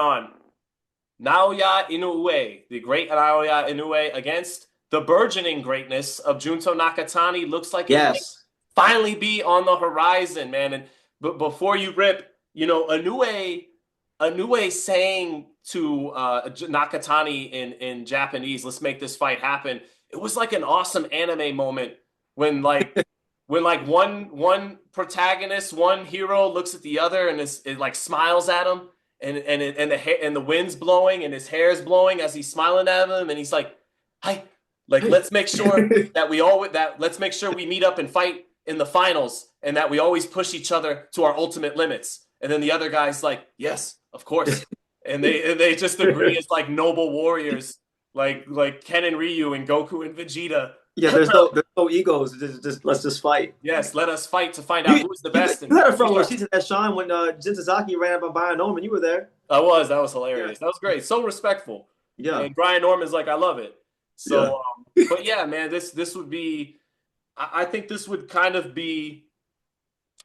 on Naoya Inoue, the great Naoya Inoue, against the burgeoning greatness of Junto Nakatani. Looks like it might Yes. finally be on the horizon, man. And but before you rip, Inoue saying to Nakatani in Japanese, "Let's make this fight happen." It was like an awesome anime moment when like one protagonist, one hero looks at the other and it like smiles at him and the wind's blowing and his hair's blowing as he's smiling at him and he's like, "Hi, like let's make sure let's make sure we meet up and fight in the finals and that we always push each other to our ultimate limits." And then the other guy's like, "Yes, of course." And they just agree as like noble warriors, like Ken and Ryu and Goku and Vegeta. Yeah, there's no egos. Just let's just fight. Yes, let us fight to find out You who is the you, best you and had a front who's row our. seat to that, Sean, when Jintozaki ran up on Bayern Norman. You were there. That was Yeah, hilarious. That was great. So respectful. yeah, And Brian Norman's like, I love it. yeah. So, but yeah, man, this would be. I think this would kind of be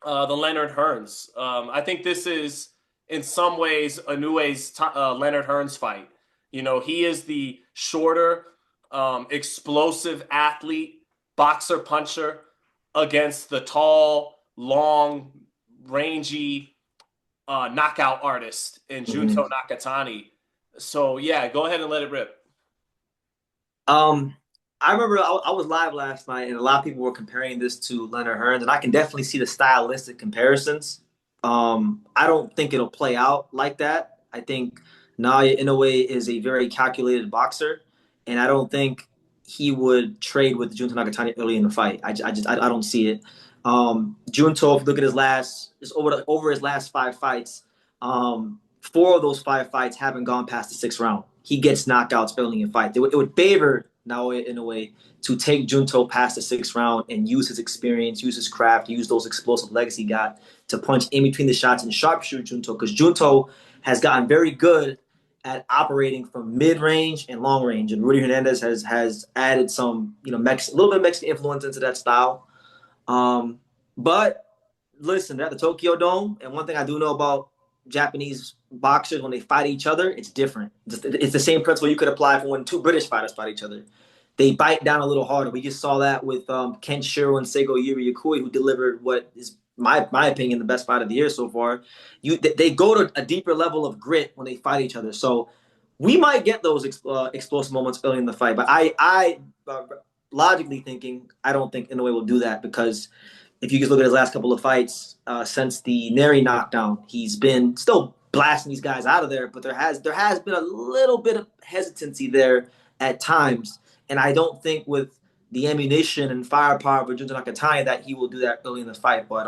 the Leonard Hearns. I think this is in some ways Inoue's Leonard Hearns fight. He is the shorter, explosive athlete, boxer puncher against the tall, long, rangy knockout artist in Mhm. Junto Nakatani. So yeah, go ahead and let it rip. Um, I remember I was live last night, and a lot of people were comparing this to Leonard Hearns, and I can definitely see the stylistic comparisons. I don't think it'll play out like that. I think Naoya Inoue is a very calculated boxer, and I don't think he would trade with Junto Nakatani early in the fight. I don't see it. Junto, if you look at his last, is over his last five fights. Four of those five fights haven't gone past the sixth round. He gets knockouts early in fight. It would favor Naoya Inoue to take Junto past the sixth round and use his experience, use his craft, use those explosive legs he got to punch in between the shots and sharpshoot Junto, because Junto has gotten very good at operating from mid range and long range. And Rudy Hernandez has added some, a little bit of Mexican influence into that style. But listen, they're at the Tokyo Dome, and one thing I do know about Japanese boxers, when they fight each other, it's different. It's the same principle you could apply for when two British fighters fight each other. They bite down a little harder. We just saw that with Ken Shiro and Seigo Yuriokui, who delivered what is my opinion the best fight of the year so far. They go to a deeper level of grit when they fight each other. So we might get those explosive moments early in the fight, but logically thinking, I don't think Inoue will do that, because if you just look at his last couple of fights since the Neri knockdown, he's been still blasting these guys out of there, but there has been a little bit of hesitancy there at times, and I don't think with the ammunition and firepower of Junto Nakatani that he will do that early in the fight. But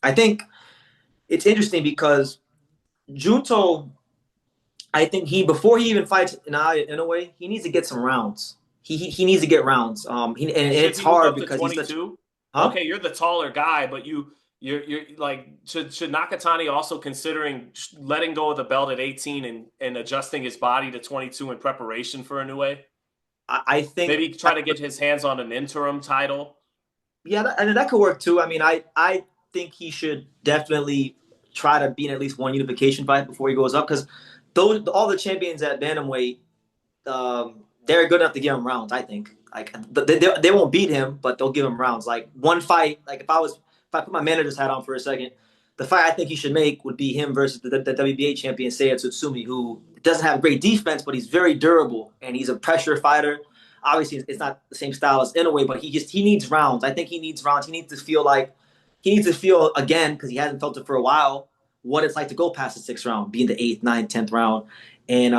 I think it's interesting because Junto, I think he before he even fights Inoue, he needs to get some rounds. He needs to get rounds. And Should it's he move hard up to because he's such 22? huh. Okay, you're the taller guy, but you're like should Nakatani also considering letting go of the belt at 18 and adjusting his body to 22 in preparation for Inoue? I think Maybe try to get his hands on an interim title. yeah, and that could work too. I mean, I think he should definitely try to be in at least one unification fight before he goes up, because those all the champions at bantamweight, they're good enough to give him rounds. I think like they won't beat him, but they'll give him rounds. Like one fight, like if I put my manager's hat on for a second, the fight I think he should make would be him versus the WBA champion Seiya Tsutsumi, who doesn't have great defense, but he's very durable and he's a pressure fighter. Obviously, it's not the same style as Inoue, but he needs rounds. I think he needs rounds. He needs to feel again, because he hasn't felt it for a while, what it's like to go past the sixth round, be in the eighth, ninth, 10th round, and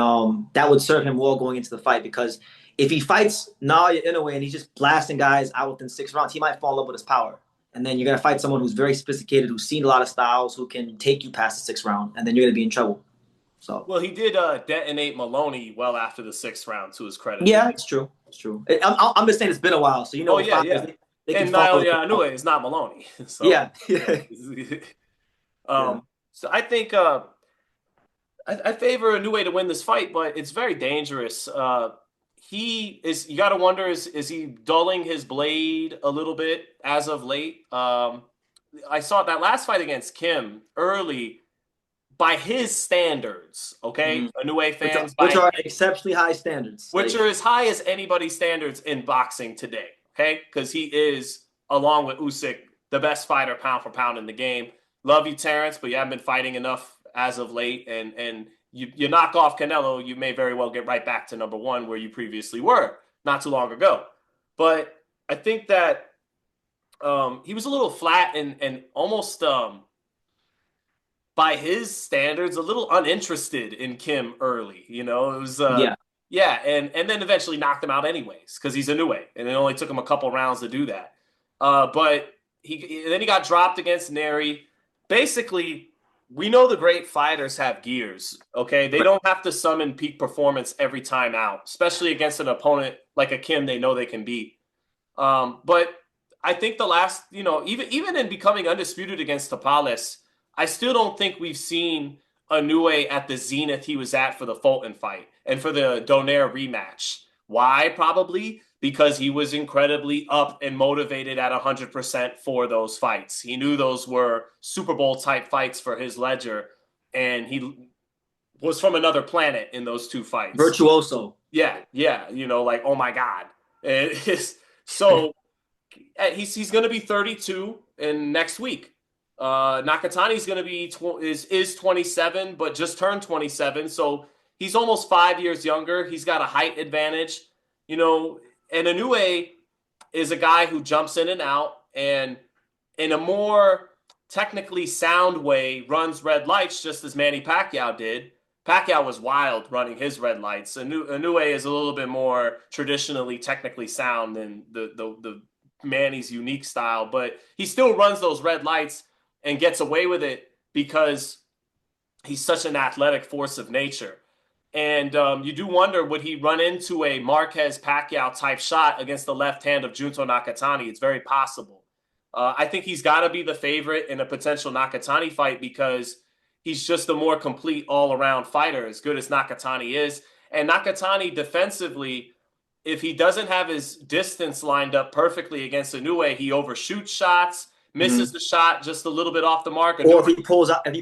that would serve him well going into the fight, because if he fights Naoya Inoue and he's just blasting guys out within 6 rounds, he might fall in love with his power. And then you're gonna fight someone who's very sophisticated, who's seen a lot of styles, who can take you past the sixth round, and then you're gonna be in trouble. So Well, he did detonate Maloney well after the sixth round, to his credit. yeah, it's true. It's true. I'm just saying it's been a while, so Oh with yeah, fighters, yeah. they can And fall. Naoya Inoue is not Maloney, so Yeah, yeah, yeah. so I think I favor Inoue to win this fight, but it's very dangerous. He is. You got to wonder is he dulling his blade a little bit as of late? I saw that last fight against Kim early. by his standards, okay, Mm-hmm. Inoue which are, fans, which by are exceptionally high standards. which are as high as anybody's standards in boxing today, okay? Because he is, along with Usyk, the best fighter pound for pound in the game. Love you, Terrence, but you haven't been fighting enough as of late, and you knock off Canelo, you may very well get right back to number one where you previously were not too long ago. But I think that he was a little flat and almost by his standards, a little uninterested in Kim early. You know, it was Yeah. yeah, and then eventually knocked him out anyways because he's a Inoue, and it only took him a couple rounds to do that. But he got dropped against Neri. Basically, we know the great fighters have gears. Okay, they don't have to summon peak performance every time out, especially against an opponent like a Kim they know they can beat. But I think the last, even in becoming undisputed against Tapales, I still don't think we've seen Inoue at the zenith he was at for the Fulton fight and for the Donaire rematch. Why? Probably because he was incredibly up and motivated at 100% for those fights. He knew those were Super Bowl type fights for his ledger, and he was from another planet in those two fights. Virtuoso. Yeah, yeah, like oh my god. So he's going to be 32 in next week. Nakatani's going to be is 27, but just turned 27, so he's almost 5 years younger. He's got a height advantage, and Inoue is a guy who jumps in and out, and in a more technically sound way runs red lights, just as Manny Pacquiao did. Pacquiao was wild running his red lights. Inoue is a little bit more traditionally technically sound than the Manny's unique style, but he still runs those red lights and gets away with it because he's such an athletic force of nature. And you do wonder, would he run into a Marquez Pacquiao type shot against the left hand of Junto Nakatani? It's very possible. I think he's got to be the favorite in a potential Nakatani fight because he's just a more complete all-around fighter, as good as Nakatani is. And Nakatani defensively, if he doesn't have his distance lined up perfectly against Inoue, he overshoots shots, misses the shot just a little bit off the mark. Or if he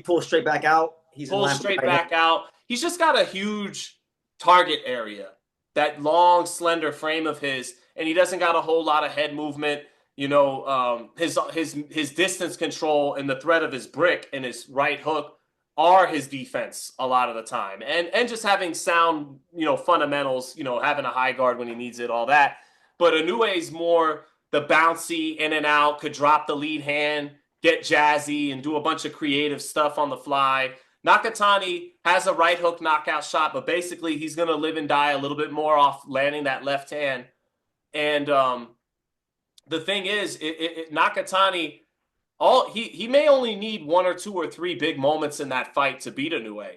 pulls straight back out, he's in pulls line for straight right hand. back out. He's just got a huge target area, that long, slender frame of his, and he doesn't got a whole lot of head movement. His distance control and the threat of his brick and his right hook are his defense a lot of the time, and just having sound fundamentals, having a high guard when he needs it, all that. But Inoue's more the bouncy in and out, could drop the lead hand, get jazzy, and do a bunch of creative stuff on the fly. Nakatani has a right hook knockout shot, but basically he's going to live and die a little bit more off landing that left hand. And the thing is, Nakatani, he may only need one or two or three big moments in that fight to beat Inoue.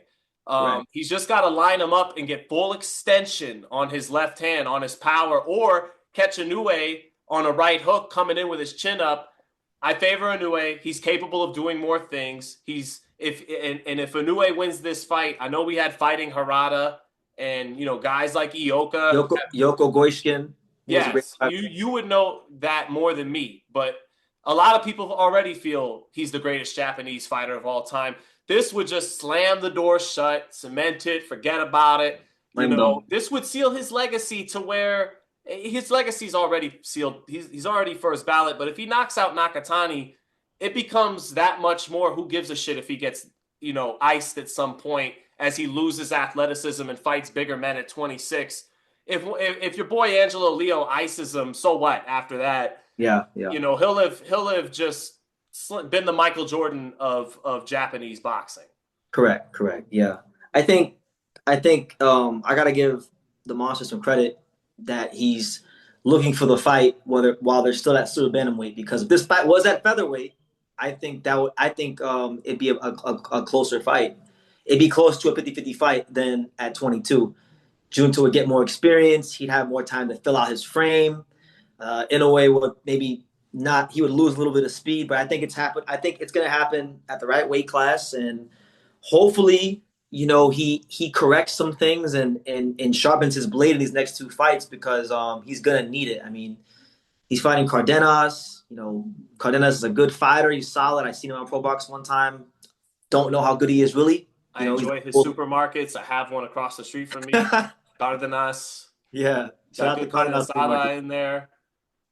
Right. He's just got to line him up and get full extension on his left hand, on his power, or catch Inoue on a right hook coming in with his chin up. I favor Inoue. He's capable of doing more things. If Inoue wins this fight, I know we had Fighting Harada and guys like Ioka. Yoko Goishkin. Yes, you would know that more than me, but a lot of people already feel he's the greatest Japanese fighter of all time. This would just slam the door shut, cement it, forget about it. This would seal his legacy to where his legacy's already sealed. He's already first ballot, but if he knocks out Nakatani, it becomes that much more. Who gives a shit if he gets, iced at some point as he loses athleticism and fights bigger men at 26? If your boy Angelo Leo ices him, so what after that? Yeah. He'll have just been the Michael Jordan of Japanese boxing. Correct. Yeah. I think I gotta give the monster some credit that he's looking for the fight while they're still at super bantamweight, because if this fight was at featherweight, I think it'd be a closer fight. It'd be close to a 50-50 fight than at 22. Junto would get more experience. He'd have more time to fill out his frame. Inoue would maybe not. He would lose a little bit of speed, but I think it's going to happen at the right weight class, and hopefully, he corrects some things and sharpens his blade in these next two fights, because he's going to need it. I mean, he's fighting Cardenas. Cardenas is a good fighter. He's solid. I seen him on Pro Box one time. don't know how good he is really. I He's enjoy his supermarkets. I have one across the street from me. Cardenas. yeah. Shout Got out to good carne Cardinals Supermarket. asada in there.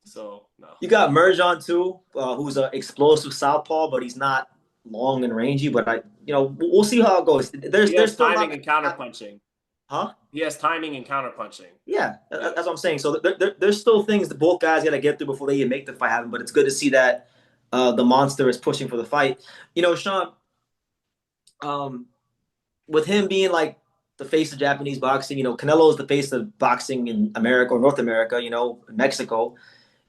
So no. You got Merjon too, who's an explosive southpaw, but he's not long and rangy. But we'll see how it goes. He There's has still a timing lot, and counterpunching. huh? He has timing and counterpunching. Yeah, Yeah. that's what I'm saying. So there's still things that both guys got to get through before they even make the fight happen. But it's good to see that the monster is pushing for the fight. Sean, um, with him being like the face of Japanese boxing, Canelo is the face of boxing in America or North America, Mexico.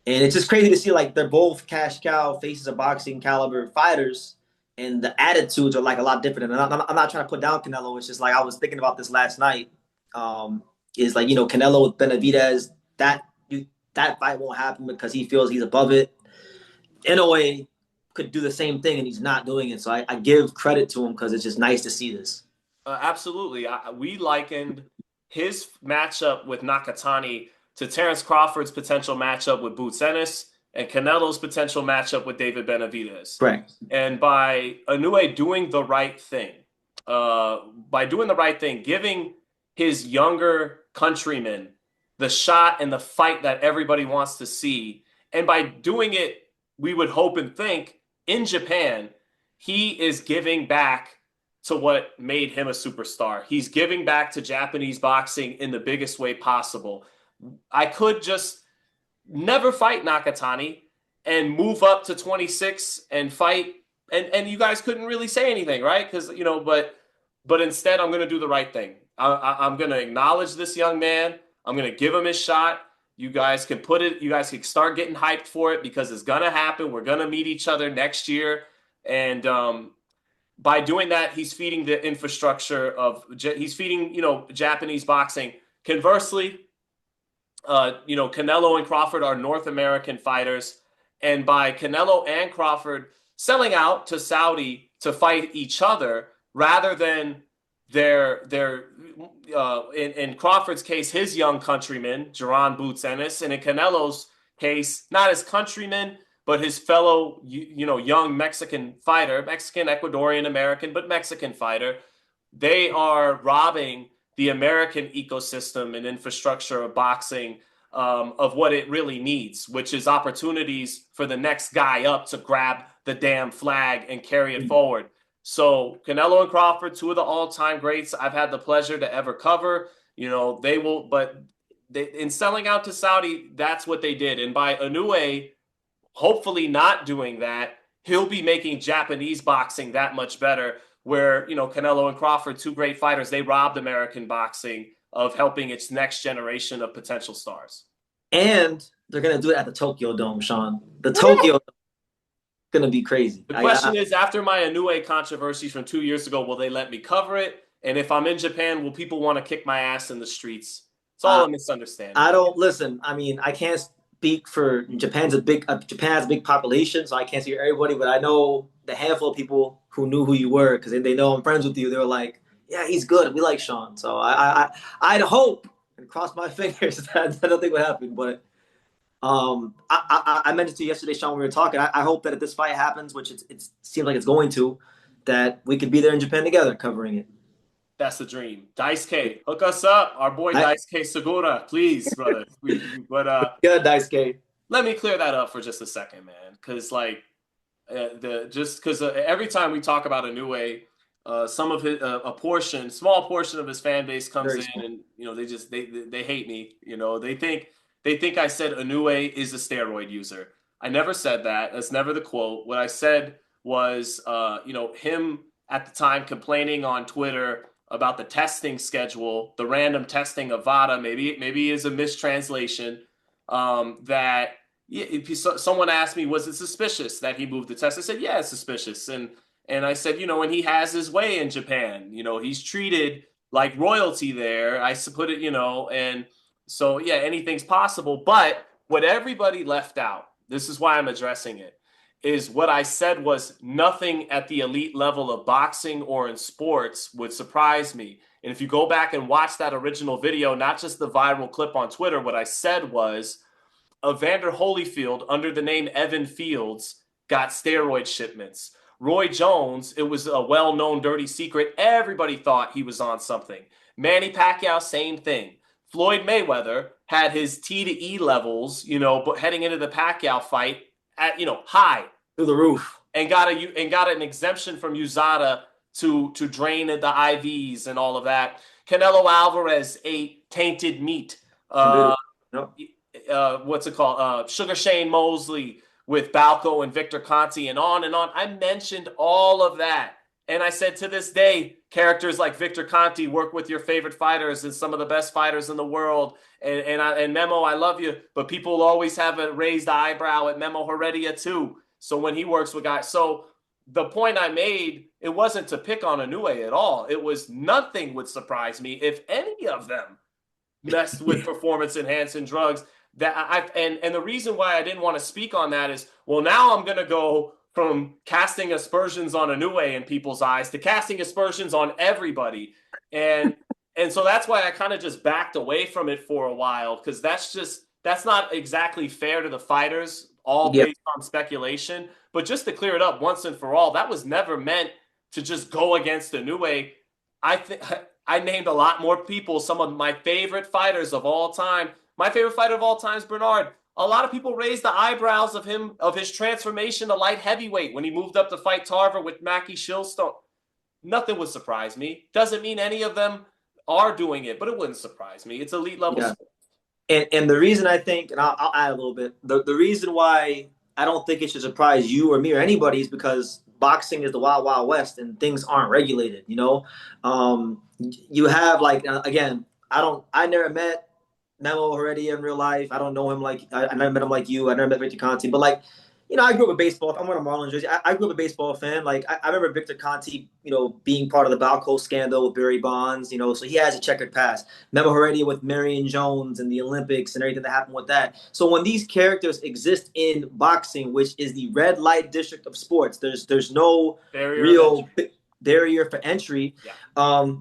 And it's just crazy to see like they're both cash cow faces of boxing caliber fighters, and the attitudes are like a lot different. And I'm not trying to put down Canelo. It's just like I was thinking about this last night. Um, is like Canelo with Benavidez, that fight won't happen because he feels he's above it. Inoue could do the same thing and he's not doing it. So I give credit to him because it's just nice to see this. Absolutely. We likened his matchup with Nakatani to Terrence Crawford's potential matchup with Boots Ennis and Canelo's potential matchup with David Benavidez. Correct. And by Inoue doing the right thing, giving his younger countrymen the shot and the fight that everybody wants to see, and by doing it, we would hope and think in Japan, he is giving back to what made him a superstar. He's giving back to Japanese boxing in the biggest way possible. I could just never fight Nakatani and move up to 26 and fight, and you guys couldn't really say anything, right? Because but instead I'm going to do the right thing. I'm going to acknowledge this young man. I'm going to give him his shot. You guys can start getting hyped for it because it's going to happen. We're going to meet each other next year. And by doing that, he's feeding the infrastructure he's feeding, Japanese boxing. Conversely, Canelo and Crawford are North American fighters. And by Canelo and Crawford selling out to Saudi to fight each other rather than in Crawford's case, his young countryman, Jaron Boots Ennis, and in Canelo's case, not his countryman, but his fellow, young Mexican fighter, Mexican, Ecuadorian, American, but Mexican fighter. They are robbing the American ecosystem and infrastructure of boxing of what it really needs, which is opportunities for the next guy up to grab the damn flag and carry it forward. So Canelo and Crawford, two of the all-time greats I've had the pleasure to ever cover. In selling out to Saudi, that's what they did. And by Inoue hopefully not doing that, he'll be making Japanese boxing that much better. Where, Canelo and Crawford, two great fighters, they robbed American boxing of helping its next generation of potential stars. And they're going to do it at the Tokyo Dome, Sean. The Tokyo going to be crazy. The question is, after my Inoue controversies from 2 years ago, will they let me cover it? And if I'm in Japan, will people want to kick my ass in the streets? It's all a misunderstanding. I don't listen. I mean, I can't speak for Japan has a big population, so I can't speak for everybody. But I know the handful of people who knew who you were because they know I'm friends with you. They were like, "Yeah, he's good. We like Sean." So I'd hope and cross my fingers that I don't think will happen. But I mentioned to you yesterday, Sean, when we were talking. I hope that if this fight happens, which it seems like it's going to, that we could be there in Japan together covering it. That's the dream. Dice K, hook us up. Our boy Dice K Segura, please, brother. Good, Dice K. Let me clear that up for just a second, man. Because every time we talk about Inoue, some of his small portion of his fan base comes Very in, small. and they hate me. They think I said Inoue is a steroid user. I never said that. That's never the quote. What I said was, him at the time complaining on Twitter about the testing schedule, the random testing of VADA, maybe is a mistranslation. If someone asked me, was it suspicious that he moved the test? I said, yeah, it's suspicious. And I said, and he has his way in Japan. He's treated like royalty there. I put it, and so, yeah, anything's possible. But what everybody left out, this is why I'm addressing it, is what I said was nothing at the elite level of boxing or in sports would surprise me. And if you go back and watch that original video, not just the viral clip on Twitter, what I said was Evander Holyfield, under the name Evan Fields, got steroid shipments. Roy Jones, it was a well-known dirty secret. Everybody thought he was on something. Manny Pacquiao, same thing. Floyd Mayweather had his T to E levels, but heading into the Pacquiao fight at, high Through the roof. and got an exemption from USADA to drain the IVs and all of that. Canelo Alvarez ate tainted meat. Nope. What's it called? Sugar Shane Mosley with Balco and Victor Conti and on and on. I mentioned all of that. And I said to this day, characters like Victor Conti work with your favorite fighters and some of the best fighters in the world. And Memo, I love you, but people always have a raised eyebrow at Memo Heredia too. So when he works with guys, so the point I made, it wasn't to pick on Inoue at all. It was nothing would surprise me if any of them messed with performance enhancing drugs. And the reason why I didn't want to speak on that is, well, now I'm going to go from casting aspersions on Inoue in people's eyes to casting aspersions on everybody. And so that's why I kind of just backed away from it for a while, because that's not exactly fair to the fighters, all based on speculation. But just to clear it up once and for all, that was never meant to just go against Inoue. I think I named a lot more people, some of my favorite fighters of all time. My favorite fighter of all time is Bernard. A lot of people raised the eyebrows of him, of his transformation to light heavyweight when he moved up to fight Tarver with Mackie Shillstone. Nothing would surprise me. Doesn't mean any of them are doing it, but it wouldn't surprise me. It's elite level sport. And the reason I think, and I'll add a little bit, the reason why I don't think it should surprise you or me or anybody is because boxing is the wild, wild west and things aren't regulated, You have again, I never met Memo Heredia in real life. I don't know him I never met him like you. I never met Victor Conti, but I grew up with baseball. I'm wearing a Marlins jersey. I grew up a baseball fan. I remember Victor Conti, being part of the Balco scandal with Barry Bonds, so he has a checkered past. Memo Heredia with Marion Jones and the Olympics and everything that happened with that. So when these characters exist in boxing, which is the red light district of sports, there's no real barrier for entry. Yeah.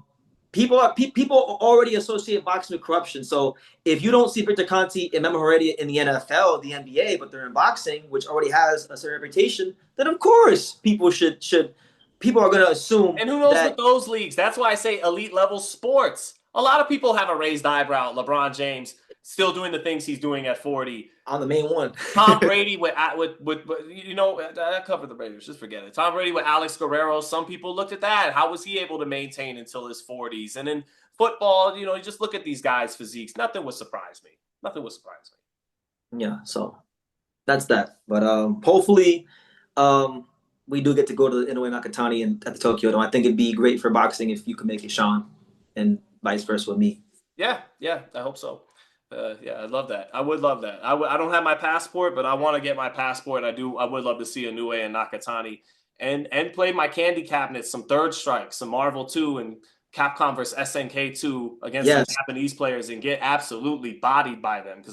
People already associate boxing with corruption. So if you don't see Victor Conti and Memo Heredia in the NFL, the NBA, but they're in boxing, which already has a certain reputation, then of course people are going to assume. And who knows with those leagues? That's why I say elite level sports. A lot of people have a raised eyebrow. LeBron James still doing the things he's doing at 40. I'm the main one. Tom Brady with I covered the Raiders. Just forget it. Tom Brady with Alex Guerrero. Some people looked at that. How was he able to maintain until his 40s? And in football, you just look at these guys' physiques. Nothing would surprise me. Yeah, so that's that. But hopefully we do get to go to the Inoue-Nakatani at the Tokyo Dome. I think it'd be great for boxing if you could make it, Sean, and vice versa with me. Yeah, I hope so. I'd love that. I would love that. I don't have my passport, but I want to get my passport. I would love to see Inoue and Nakatani and play my candy cabinet, some Third Strike, some Marvel 2 and Capcom vs SNK 2 against the Japanese players and get absolutely bodied by them because